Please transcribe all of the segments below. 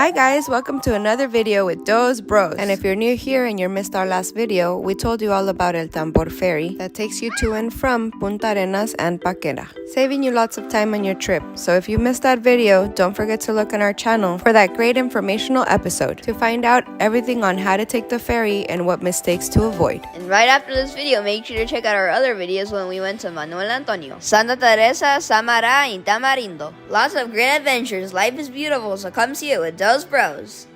Hi guys, welcome to another video with Dos Bros. And if you're new here and you missed our last video, we told you all about El Tambor Ferry that takes you to and from Punta Arenas and Paquera, saving you lots of time on your trip. So if you missed that video, don't forget to look on our channel for that great informational episode to find out everything on how to take the ferry and what mistakes to avoid. And right after this video, make sure to check out our other videos when we went to Manuel Antonio, Santa Teresa, Samara, and Tamarindo. Lots of great adventures. Life is beautiful, so come see it with Dos Bros.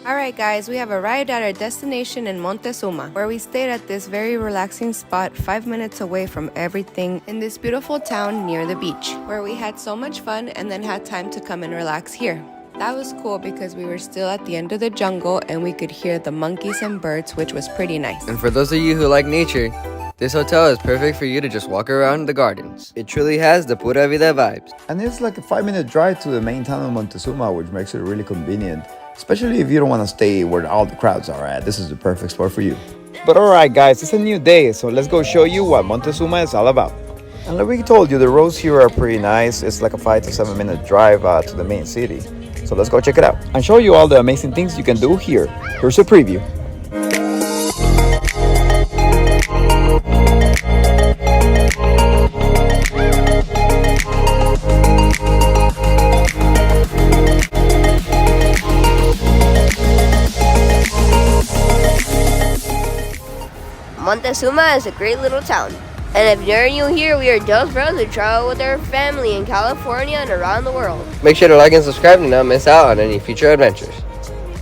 Alright guys, we have arrived at our destination in Montezuma, where we stayed at this very relaxing spot 5 minutes away from everything in this beautiful town near the beach, where we had so much fun and then had time to come and relax here. That was cool because we were still at the end of the jungle and we could hear the monkeys and birds, which was pretty nice. And for those of you who like nature, this hotel is perfect for you to just walk around the gardens. It truly has the pura vida vibes. And it's like a 5-minute drive to the main town of Montezuma, which makes it really convenient, especially if you don't want to stay where all the crowds are at. This is the perfect spot for you. But alright guys, it's a new day, so let's go show you what Montezuma is all about. And like we told you, the roads here are pretty nice. It's like a 5 to 7 minute drive to the main city. So let's go check it out and show you all the amazing things you can do here. Here's a preview. Montezuma is a great little town. And if you're new here, we are Dos Bros who travel with our family in California and around the world. Make sure to like and subscribe to not miss out on any future adventures.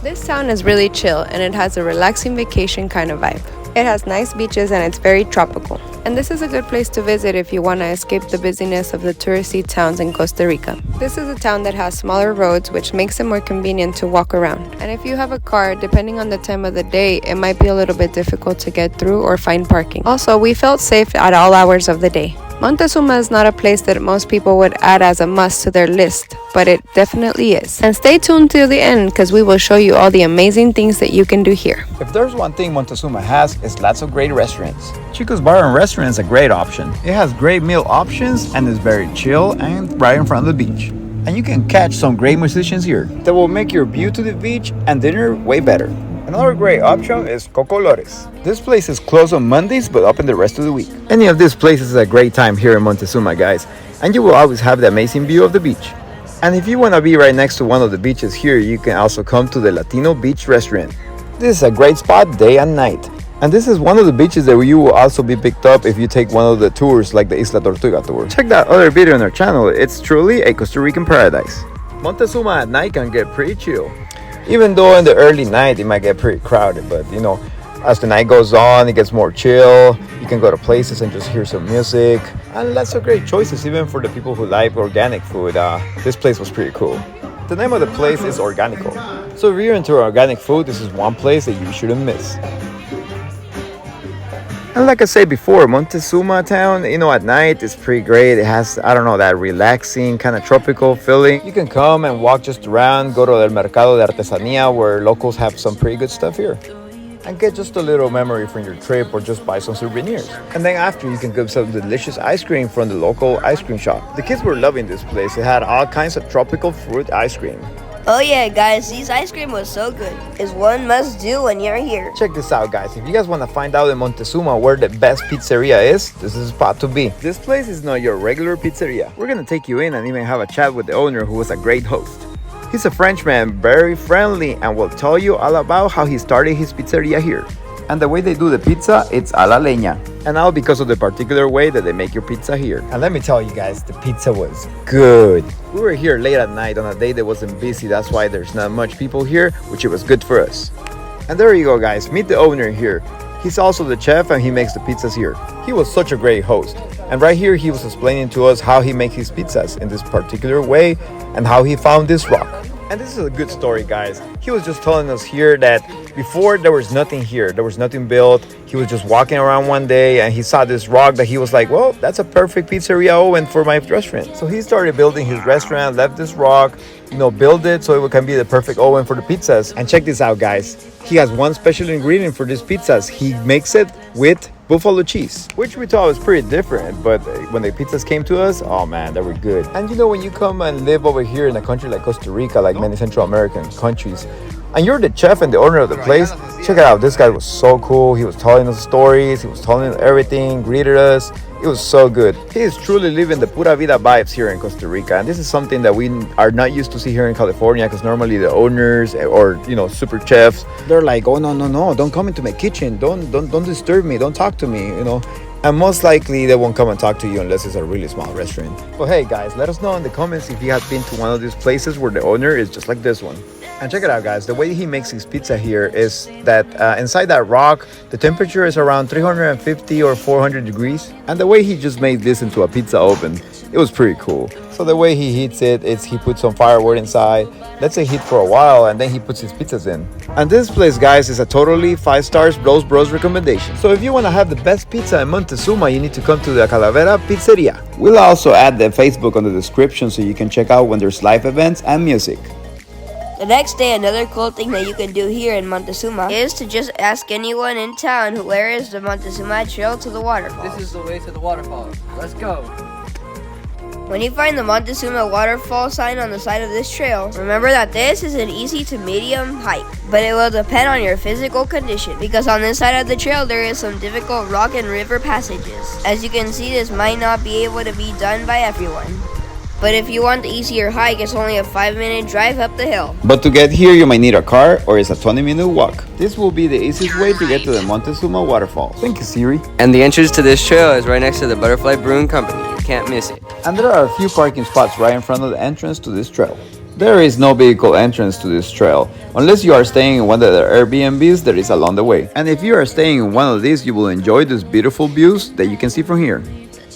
This town is really chill and it has a relaxing vacation kind of vibe. It has nice beaches and it's very tropical. And this is a good place to visit if you want to escape the busyness of the touristy towns in Costa Rica. This is a town that has smaller roads, which makes it more convenient to walk around. And if you have a car, depending on the time of the day, it might be a little bit difficult to get through or find parking. Also, we felt safe at all hours of the day. Montezuma is not a place that most people would add as a must to their list, but it definitely is. And stay tuned till the end because we will show you all the amazing things that you can do here. If there's one thing Montezuma has, it's lots of great restaurants. Chico's Bar and Restaurant is a great option. It has great meal options and is very chill and right in front of the beach. And you can catch some great musicians here that will make your view to the beach and dinner way better. Another great option is Cocolores. This place is closed on Mondays but open the rest of the week. Any of these places is a great time here in Montezuma, guys, and you will always have the amazing view of the beach. And if you want to be right next to one of the beaches here, you can also come to the Latino Beach Restaurant. This is a great spot day and night. And this is one of the beaches that you will also be picked up if you take one of the tours like the Isla Tortuga tour. Check that other video on our channel. It's truly a Costa Rican paradise. Montezuma at night can get pretty chill. Even though in the early night it might get pretty crowded, but you know, as the night goes on, it gets more chill. You can go to places and just hear some music. And lots of great choices, even for the people who like organic food. This place was pretty cool. The name of the place is Organico. So if you're into organic food, this is one place that you shouldn't miss. And like I said before, Montezuma town, you know, at night it's pretty great. It has, I don't know, that relaxing kind of tropical feeling. You can come and walk just around, go to the Mercado de Artesanía where locals have some pretty good stuff here. And get just a little memory from your trip or just buy some souvenirs. And then after, you can get some delicious ice cream from the local ice cream shop. The kids were loving this place. It had all kinds of tropical fruit ice cream. Oh yeah, guys, this ice cream was so good. It's one must do when you're here. Check this out, guys. If you guys want to find out in Montezuma where the best pizzeria is, this is the spot to be. This place is not your regular pizzeria. We're gonna take you in and even have a chat with the owner, who was a great host. He's a Frenchman, very friendly, and will tell you all about how he started his pizzeria here. And the way they do the pizza, it's a la leña. And all because of the particular way that they make your pizza here. And let me tell you guys, the pizza was good. We were here late at night on a day that wasn't busy. That's why there's not much people here, which it was good for us. And there you go, guys. Meet the owner here. He's also the chef and he makes the pizzas here. He was such a great host. And right here, he was explaining to us how he makes his pizzas in this particular way and how he found this rock. And this is a good story, guys. He was just telling us here that before there was nothing here, there was nothing built. He was just walking around one day and he saw this rock that he was like, well, that's a perfect pizzeria oven for my restaurant. So he started building his restaurant, left this rock, build it so it can be the perfect oven for the pizzas. And check this out, guys. He has one special ingredient for these pizzas. He makes it with buffalo cheese, which we thought was pretty different, but when the pizzas came to us, oh man, they were good. And you know, when you come and live over here in a country like Costa Rica, like many Central American countries, and you're the chef and the owner of the place, check it out. This guy was so cool. He was telling us stories, he was telling us everything, greeted us. It was so good. He is truly living the pura vida vibes here in Costa Rica, and this is something that we are not used to see here in California, because normally the owners or, you know, super chefs, they're like, oh no, don't come into my kitchen, don't disturb me, don't talk to me, you know. And most likely they won't come and talk to you unless it's a really small restaurant. But hey guys, let us know in the comments if you have been to one of these places where the owner is just like this one. And check it out, guys. The way he makes his pizza here is that inside that rock, the temperature is around 350 or 400 degrees. And the way he just made this into a pizza oven, it was pretty cool. So the way he heats it is he puts some firewood inside, lets it heat for a while, and then he puts his pizzas in. And this place, guys, is a totally 5 stars Bros recommendation. So if you want to have the best pizza in Montezuma, you need to come to the Calavera Pizzeria. We'll also add the Facebook on the description so you can check out when there's live events and music. The next day, another cool thing that you can do here in Montezuma is to just ask anyone in town where is the Montezuma trail to the waterfall. This is the way to the waterfall. Let's go. When you find the Montezuma waterfall sign on the side of this trail, remember that this is an easy to medium hike, but it will depend on your physical condition, because on this side of the trail there is some difficult rock and river passages. As you can see, this might not be able to be done by everyone. But if you want the easier hike, it's only a 5-minute drive up the hill. But to get here, you might need a car or it's a 20-minute walk. This will be the easiest way to get to the Montezuma waterfall. Thank you, Siri. And the entrance to this trail is right next to the Butterfly Brewing Company. You can't miss it. And there are a few parking spots right in front of the entrance to this trail. There is no vehicle entrance to this trail, unless you are staying in one of the Airbnbs that is along the way. And if you are staying in one of these, you will enjoy these beautiful views that you can see from here.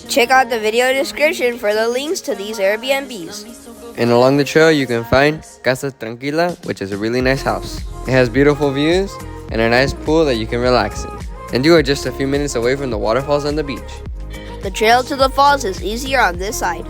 Check out the video description for the links to these Airbnbs. And along the trail you can find Casa Tranquila, which is a really nice house. It has beautiful views and a nice pool that you can relax in. And you are just a few minutes away from the waterfalls and the beach. The trail to the falls is easier on this side,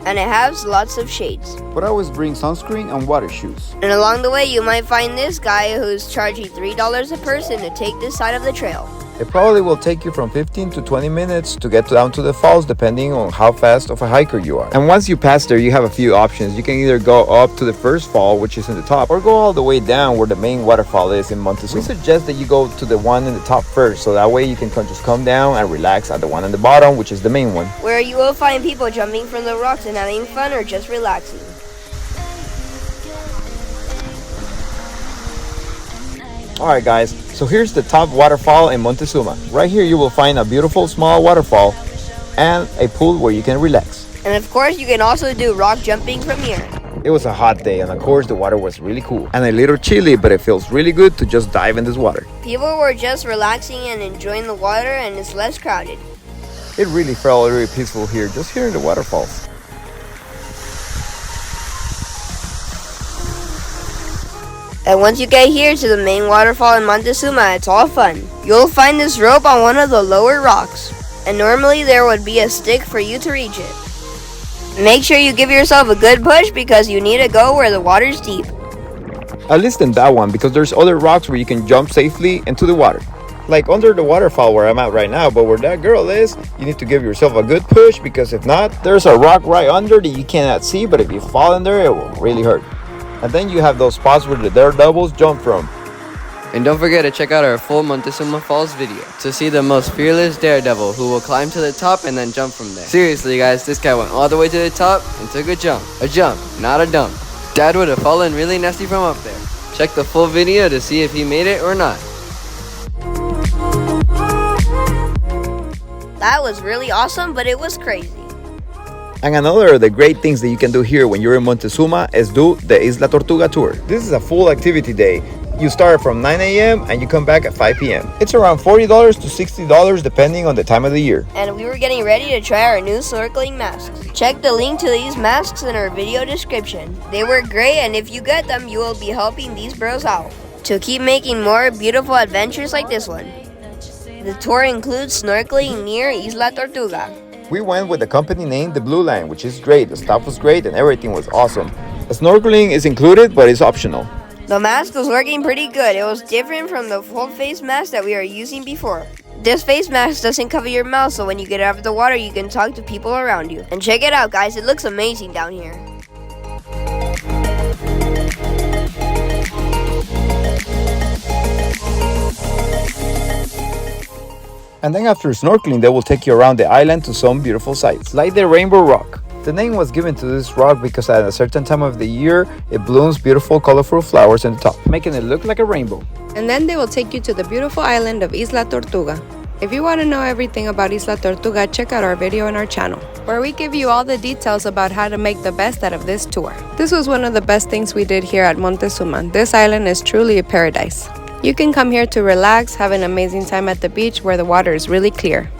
and it has lots of shades. But always bring sunscreen and water shoes. And along the way you might find this guy who's charging $3 a person to take this side of the trail. It probably will take you from 15 to 20 minutes to get down to the falls, depending on how fast of a hiker you are. And once you pass there, you have a few options. You can either go up to the first fall, which is in the top, or go all the way down where the main waterfall is in Montezuma. We suggest that you go to the one in the top first, so that way you can just come down and relax at the one in the bottom, which is the main one, where you will find people jumping from the rocks and having fun or just relaxing. Alright guys, so here's the top waterfall in Montezuma. Right here you will find a beautiful small waterfall and a pool where you can relax. And of course you can also do rock jumping from here. It was a hot day and of course the water was really cool and a little chilly, but it feels really good to just dive in this water. People were just relaxing and enjoying the water, and it's less crowded. It really felt really peaceful here, just hearing the waterfalls. And once you get here to the main waterfall in Montezuma, it's all fun. You'll find this rope on one of the lower rocks, and normally there would be a stick for you to reach it. Make sure you give yourself a good push because you need to go where the water's deep. At least in that one, because there's other rocks where you can jump safely into the water. Like under the waterfall where I'm at right now, but where that girl is, you need to give yourself a good push, because if not, there's a rock right under that you cannot see, but if you fall in there, it will really hurt. And then you have those spots where the daredevils jump from. And don't forget to check out our full Montezuma Falls video to see the most fearless daredevil who will climb to the top and then jump from there. Seriously guys, this guy went all the way to the top and took a jump. A jump, not a dump. Dad would have fallen really nasty from up there. Check the full video to see if he made it or not. That was really awesome, but it was crazy. And another of the great things that you can do here when you're in Montezuma is do the Isla Tortuga tour. This is a full activity day. You start from 9 a.m. and you come back at 5 p.m. It's around $40 to $60 depending on the time of the year. And we were getting ready to try our new snorkeling masks. Check the link to these masks in our video description. They work great, and if you get them, you will be helping these bros out to keep making more beautiful adventures like this one. The tour includes snorkeling near Isla Tortuga. We went with the company named The Blue Line, which is great. The staff was great and everything was awesome. The snorkeling is included, but it's optional. The mask was working pretty good. It was different from the full face mask that we were using before. This face mask doesn't cover your mouth, so when you get out of the water, you can talk to people around you. And check it out, guys. It looks amazing down here. And then after snorkeling, they will take you around the island to some beautiful sights, like the Rainbow Rock. The name was given to this rock because at a certain time of the year, it blooms beautiful, colorful flowers on the top, making it look like a rainbow. And then they will take you to the beautiful island of Isla Tortuga. If you want to know everything about Isla Tortuga, check out our video on our channel, where we give you all the details about how to make the best out of this tour. This was one of the best things we did here at Montezuma. This island is truly a paradise. You can come here to relax, have an amazing time at the beach where the water is really clear.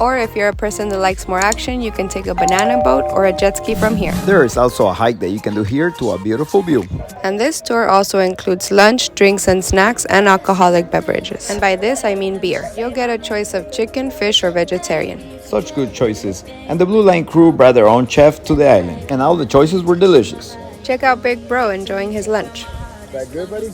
Or if you're a person that likes more action, you can take a banana boat or a jet ski from here. There is also a hike that you can do here to a beautiful view. And this tour also includes lunch, drinks and snacks, and alcoholic beverages. And by this, I mean beer. You'll get a choice of chicken, fish, or vegetarian. Such good choices. And the Blue Line crew brought their own chef to the island. And all the choices were delicious. Check out Big Bro enjoying his lunch. That good, buddy?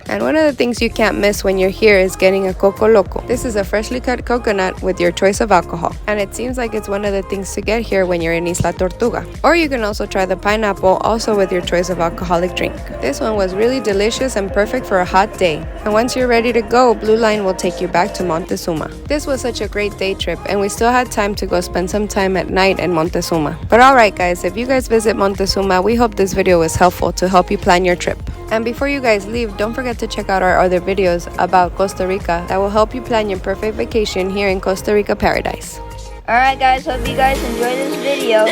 And one of the things you can't miss when you're here is getting a Coco Loco. This is a freshly cut coconut with your choice of alcohol. And it seems like it's one of the things to get here when you're in Isla Tortuga. Or you can also try the pineapple, also with your choice of alcoholic drink. This one was really delicious and perfect for a hot day. And once you're ready to go, Blue Line will take you back to Montezuma. This was such a great day trip, and we still had time to go spend some time at night in Montezuma. But alright guys, if you guys visit Montezuma, we hope this video was helpful to help you plan your trip. And before you guys leave, don't forget to check out our other videos about Costa Rica that will help you plan your perfect vacation here in Costa Rica paradise. Alright guys, hope you guys enjoyed this video.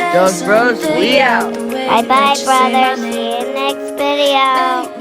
Bros, we out. Bye bye, brothers. See you next video.